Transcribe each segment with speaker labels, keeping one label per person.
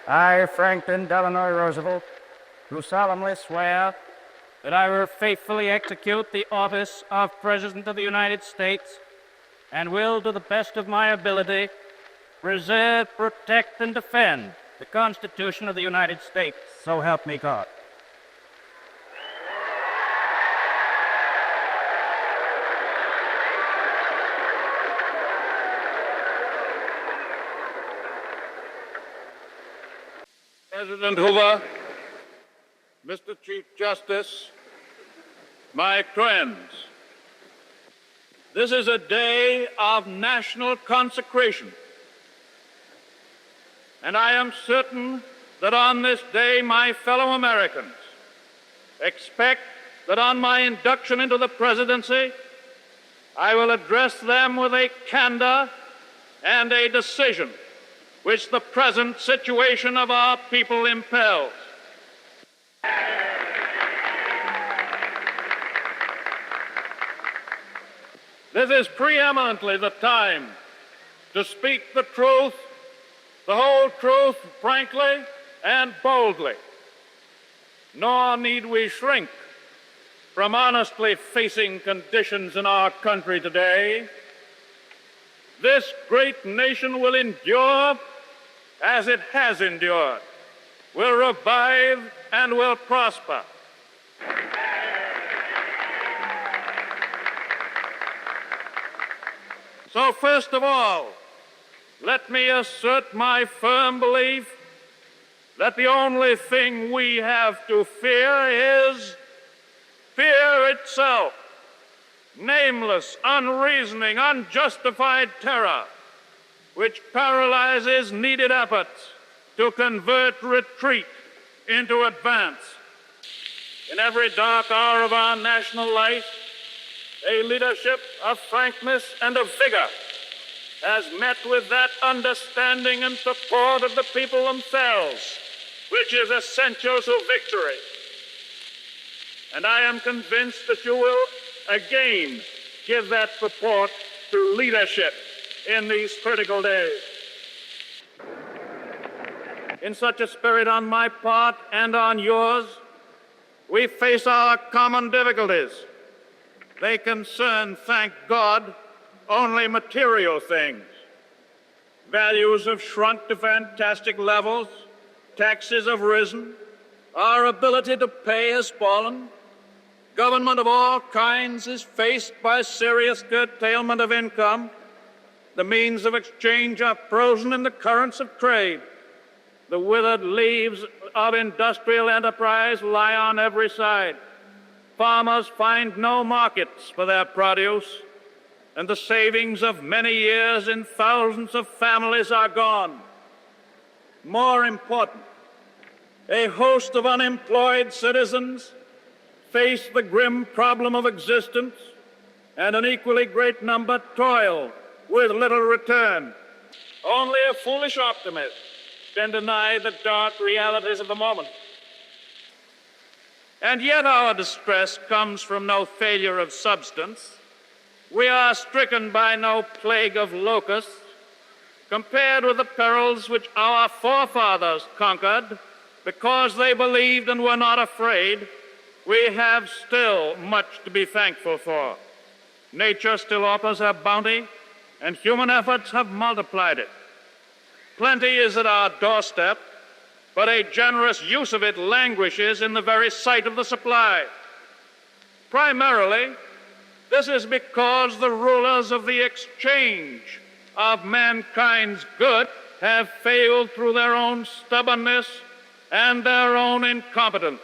Speaker 1: I, Franklin Delano Roosevelt, do solemnly swear that I will faithfully execute the office of President of the United States and will, to the best of my ability, preserve, protect, and defend the Constitution of the United States. So help me God.
Speaker 2: President Hoover, Mr. Chief Justice, my friends, this is a day of national consecration, and I am certain that on this day my fellow Americans expect that on my induction into the presidency, I will address them with a candor and a decision which the present situation of our people impels. This is preeminently the time to speak the truth, the whole truth, frankly and boldly. Nor need we shrink from honestly facing conditions in our country today. This great nation will endure as it has endured, will revive and will prosper. So first of all, let me assert my firm belief that the only thing we have to fear is fear itself, nameless, unreasoning, unjustified terror, which paralyzes needed efforts to convert retreat into advance. In every dark hour of our national life, a leadership of frankness and of vigor has met with that understanding and support of the people themselves, which is essential to victory. And I am convinced that you will again give that support to leadership in these critical days. In such a spirit on my part and on yours, we face our common difficulties. They concern, thank God, only material things. Values have shrunk to fantastic levels, taxes have risen, our ability to pay has fallen, government of all kinds is faced by serious curtailment of income, the means of exchange are frozen in the currents of trade. The withered leaves of industrial enterprise lie on every side. Farmers find no markets for their produce, and the savings of many years in thousands of families are gone. More important, a host of unemployed citizens face the grim problem of existence, and an equally great number toil with little return. Only a foolish optimist can deny the dark realities of the moment. And yet our distress comes from no failure of substance. We are stricken by no plague of locusts. Compared with the perils which our forefathers conquered because they believed and were not afraid, we have still much to be thankful for. Nature still offers her bounty, and human efforts have multiplied it. Plenty is at our doorstep, but a generous use of it languishes in the very sight of the supply. Primarily, this is because the rulers of the exchange of mankind's good have failed through their own stubbornness and their own incompetence,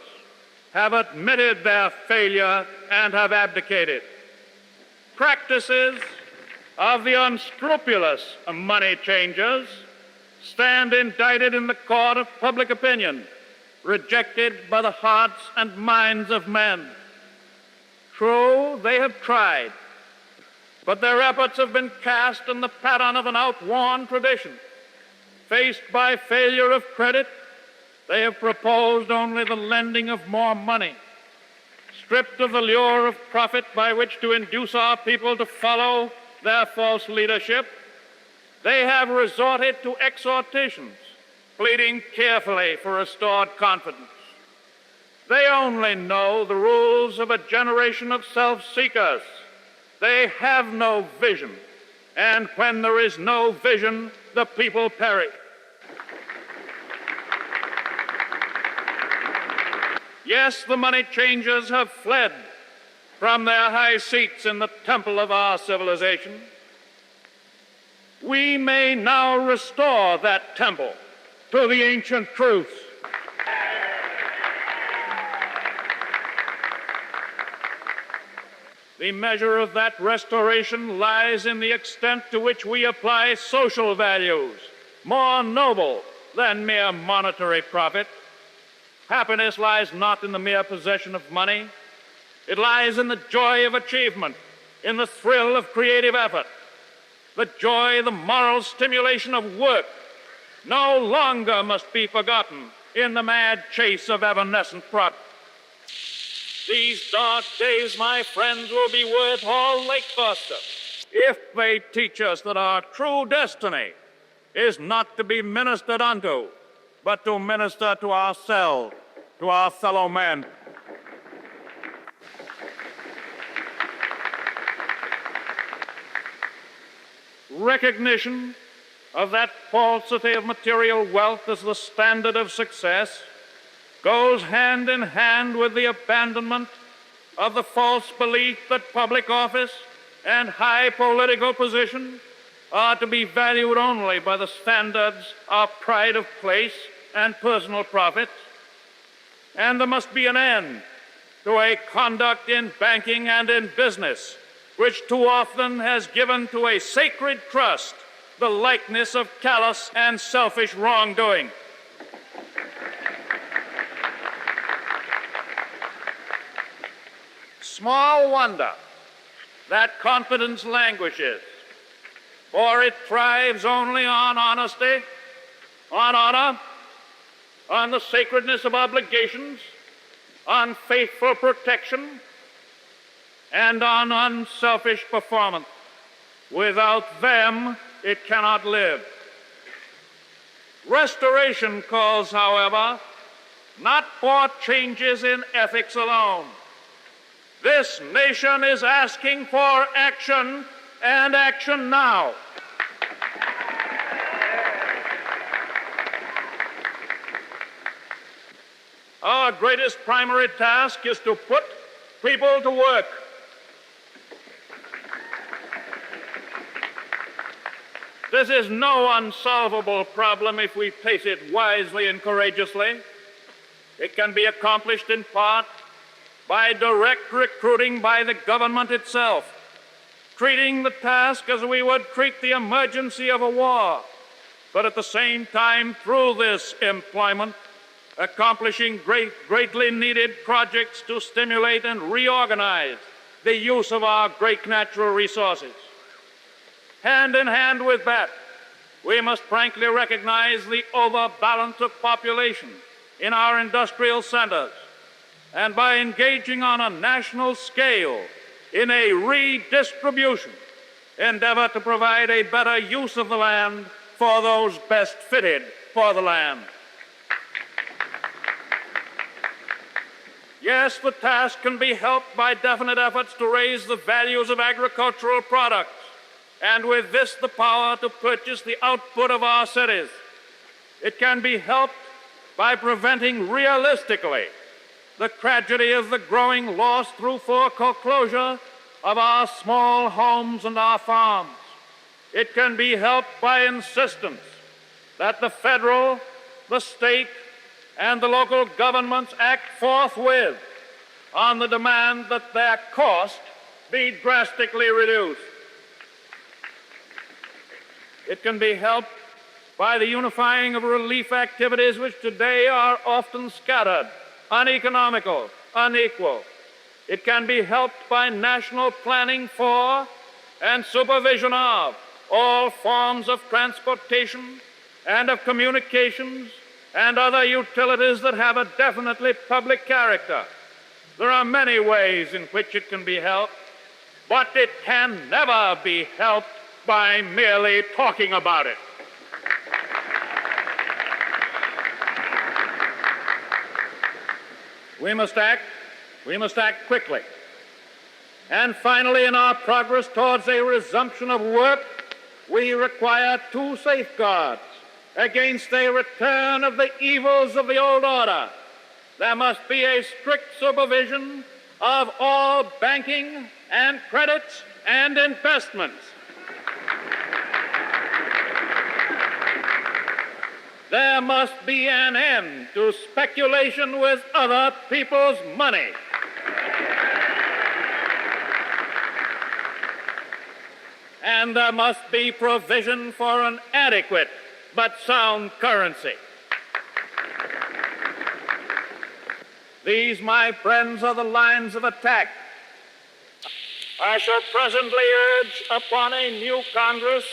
Speaker 2: have admitted their failure and have abdicated. Practices of the unscrupulous money changers stand indicted in the court of public opinion, rejected by the hearts and minds of men. True, they have tried, but their efforts have been cast in the pattern of an outworn tradition. Faced by failure of credit, they have proposed only the lending of more money. Stripped of the lure of profit by which to induce our people to follow their false leadership, they have resorted to exhortations pleading carefully for restored confidence. They only know the rules of a generation of self-seekers. They have no vision, and when there is no vision, the people perish. Yes, the money changers have fled from their high seats in the temple of our civilization. We may now restore that temple to the ancient truths. The measure of that restoration lies in the extent to which we apply social values, more noble than mere monetary profit. Happiness lies not in the mere possession of money. It lies in the joy of achievement, in the thrill of creative effort. The joy, the moral stimulation of work no longer must be forgotten in the mad chase of evanescent profit. These dark days, my friends, will be worth all they cost us if they teach us that our true destiny is not to be ministered unto, but to minister to ourselves, to our fellow men. Recognition of that falsity of material wealth as the standard of success goes hand in hand with the abandonment of the false belief that public office and high political position are to be valued only by the standards of pride of place and personal profit. And there must be an end to a conduct in banking and in business which too often has given to a sacred trust the likeness of callous and selfish wrongdoing. Small wonder that confidence languishes, for it thrives only on honesty, on honor, on the sacredness of obligations, on faithful protection, and on unselfish performance. Without them, it cannot live. Restoration calls, however, not for changes in ethics alone. This nation is asking for action, and action now. Our greatest primary task is to put people to work. This is no unsolvable problem if we face it wisely and courageously. It can be accomplished in part by direct recruiting by the government itself, treating the task as we would treat the emergency of a war, but at the same time, through this employment, accomplishing greatly needed projects to stimulate and reorganize the use of our great natural resources. Hand in hand with that, we must frankly recognize the overbalance of population in our industrial centers, and by engaging on a national scale in a redistribution, endeavor to provide a better use of the land for those best fitted for the land. Yes, the task can be helped by definite efforts to raise the values of agricultural products, and with this the power to purchase the output of our cities. It can be helped by preventing realistically the tragedy of the growing loss through foreclosure of our small homes and our farms. It can be helped by insistence that the federal, the state, and the local governments act forthwith on the demand that their cost be drastically reduced. It can be helped by the unifying of relief activities which today are often scattered, uneconomical, unequal. It can be helped by national planning for and supervision of all forms of transportation and of communications and other utilities that have a definitely public character. There are many ways in which it can be helped, but it can never be helped by merely talking about it. We must act. We must act quickly. And finally, in our progress towards a resumption of work, we require two safeguards against a return of the evils of the old order. There must be a strict supervision of all banking and credits and investments. There must be an end to speculation with other people's money. And there must be provision for an adequate but sound currency. These, my friends, are the lines of attack. I shall presently urge upon a new Congress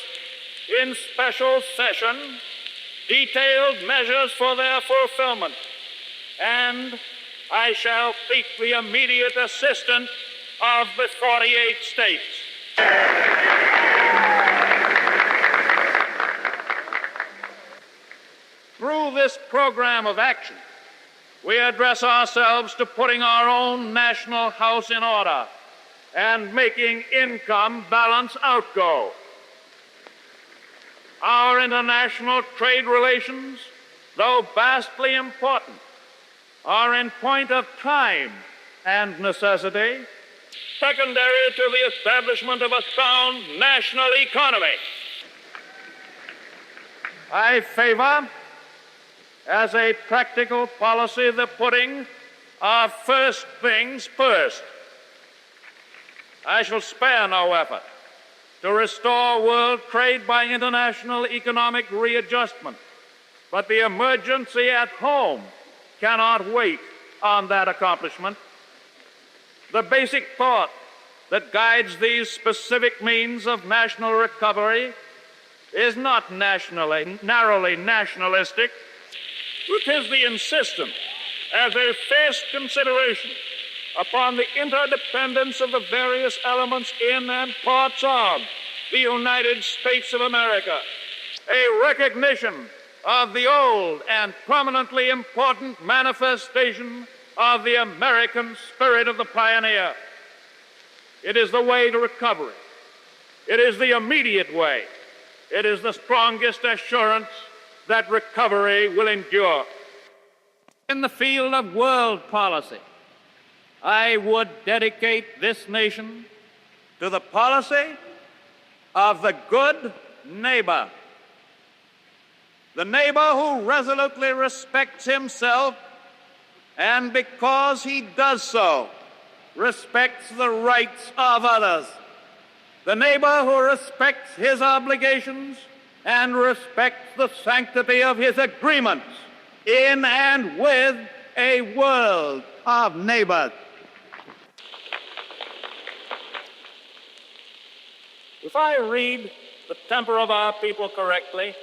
Speaker 2: in special session detailed measures for their fulfillment, and I shall seek the immediate assistance of the 48 states. Through this program of action, we address ourselves to putting our own national house in order and making income balance outgo. Our international trade relations, though vastly important, are in point of time and necessity secondary to the establishment of a sound national economy. I favor, as a practical policy, the putting of first things first. I shall spare no effort to restore world trade by international economic readjustment, but the emergency at home cannot wait on that accomplishment. The basic thought that guides these specific means of national recovery is not narrowly nationalistic. It is the insistence, as a first consideration, upon the interdependence of the various elements in and parts of the United States of America, a recognition of the old and prominently important manifestation of the American spirit of the pioneer. It is the way to recovery. It is the immediate way. It is the strongest assurance that recovery will endure. In the field of world policy, I would dedicate this nation to the policy of the good neighbor. The neighbor who resolutely respects himself and, because he does so, respects the rights of others. The neighbor who respects his obligations and respects the sanctity of his agreements in and with a world of neighbors. If I read the temper of our people correctly,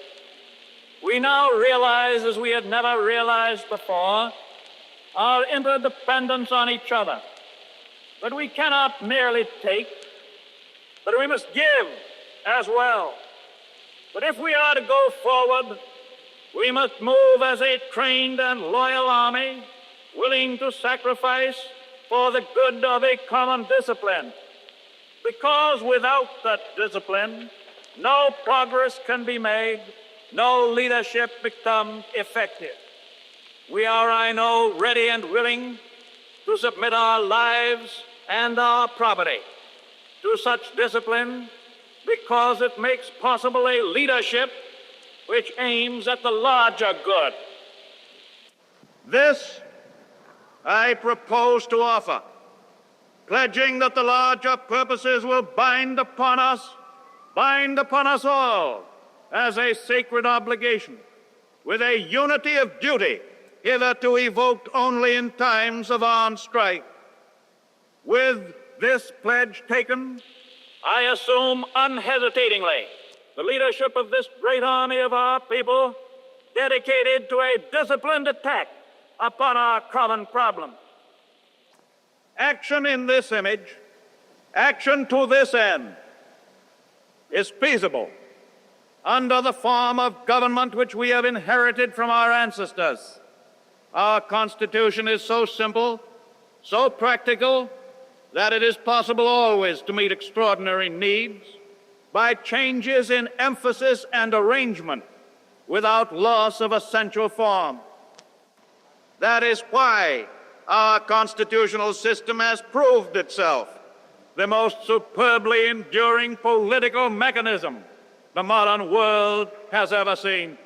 Speaker 2: we now realize, as we had never realized before, our interdependence on each other. But we cannot merely take, but we must give as well. But if we are to go forward, we must move as a trained and loyal army, willing to sacrifice for the good of a common discipline. Because without that discipline, no progress can be made, no leadership becomes effective. We are, I know, ready and willing to submit our lives and our property to such discipline because it makes possible a leadership which aims at the larger good. This I propose to offer, pledging that the larger purposes will bind upon us all, as a sacred obligation, with a unity of duty hitherto evoked only in times of armed strife. With this pledge taken, I assume unhesitatingly the leadership of this great army of our people, dedicated to a disciplined attack upon our common problem. Action in this image, action to this end, is feasible under the form of government which we have inherited from our ancestors. Our Constitution is so simple, so practical, that it is possible always to meet extraordinary needs by changes in emphasis and arrangement without loss of essential form. That is why our constitutional system has proved itself the most superbly enduring political mechanism the modern world has ever seen.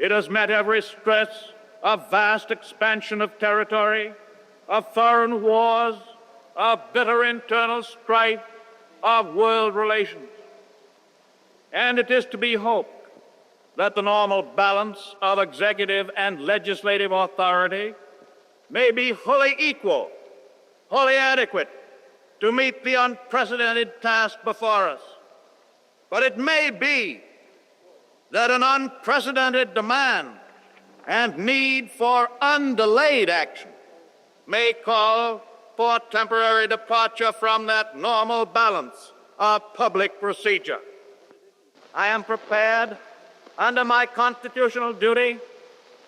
Speaker 2: It has met every stress of vast expansion of territory, of foreign wars, of bitter internal strife, of world relations. And it is to be hoped that the normal balance of executive and legislative authority may be wholly equal, wholly adequate to meet the unprecedented task before us. But it may be that an unprecedented demand and need for undelayed action may call for temporary departure from that normal balance of public procedure. I am prepared, under my constitutional duty,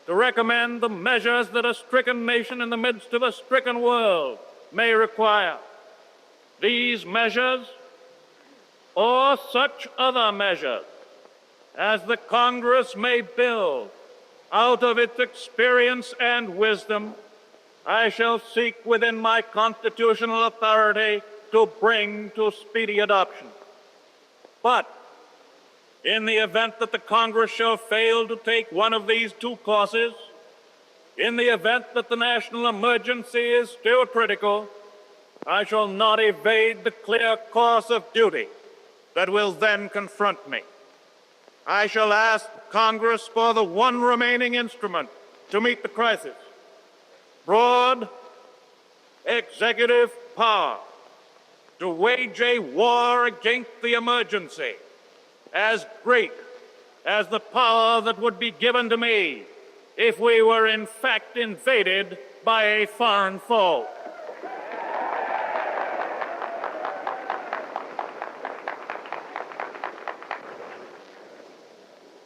Speaker 2: to recommend the measures that a stricken nation in the midst of a stricken world may require. These measures, or such other measures as the Congress may build out of its experience and wisdom, I shall seek within my constitutional authority to bring to speedy adoption. But in the event that the Congress shall fail to take one of these two courses, in the event that the national emergency is still critical, I shall not evade the clear course of duty that will then confront me. I shall ask Congress for the one remaining instrument to meet the crisis: broad executive power to wage a war against the emergency as great as the power that would be given to me if we were in fact invaded by a foreign foe.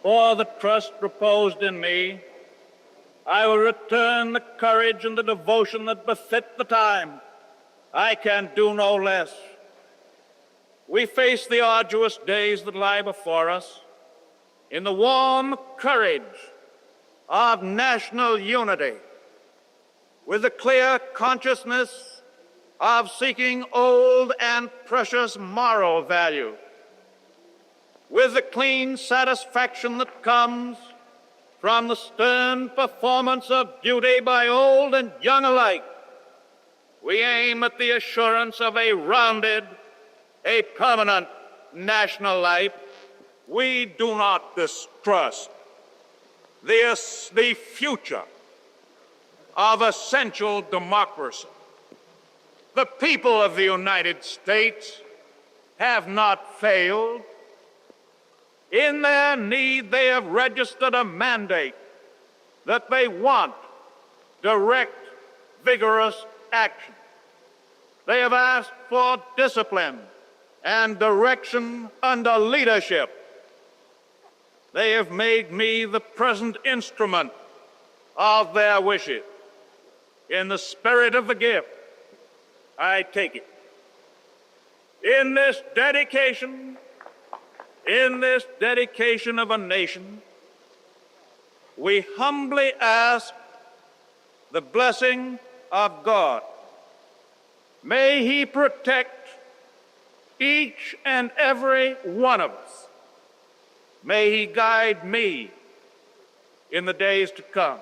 Speaker 2: For the trust reposed in me, I will return the courage and the devotion that befit the time. I can do no less. We face the arduous days that lie before us in the warm courage of national unity, with the clear consciousness of seeking old and precious moral value, with the clean satisfaction that comes from the stern performance of duty by old and young alike. We aim at the assurance of a rounded, a permanent national life. We do not distrust the future of essential democracy. The people of the United States have not failed. In their need, they have registered a mandate that they want direct, vigorous action. They have asked for discipline and direction under leadership. They have made me the present instrument of their wishes. In the spirit of the gift, I take it. In this dedication of a nation, we humbly ask the blessing of God. May He protect each and every one of us. May He guide me in the days to come.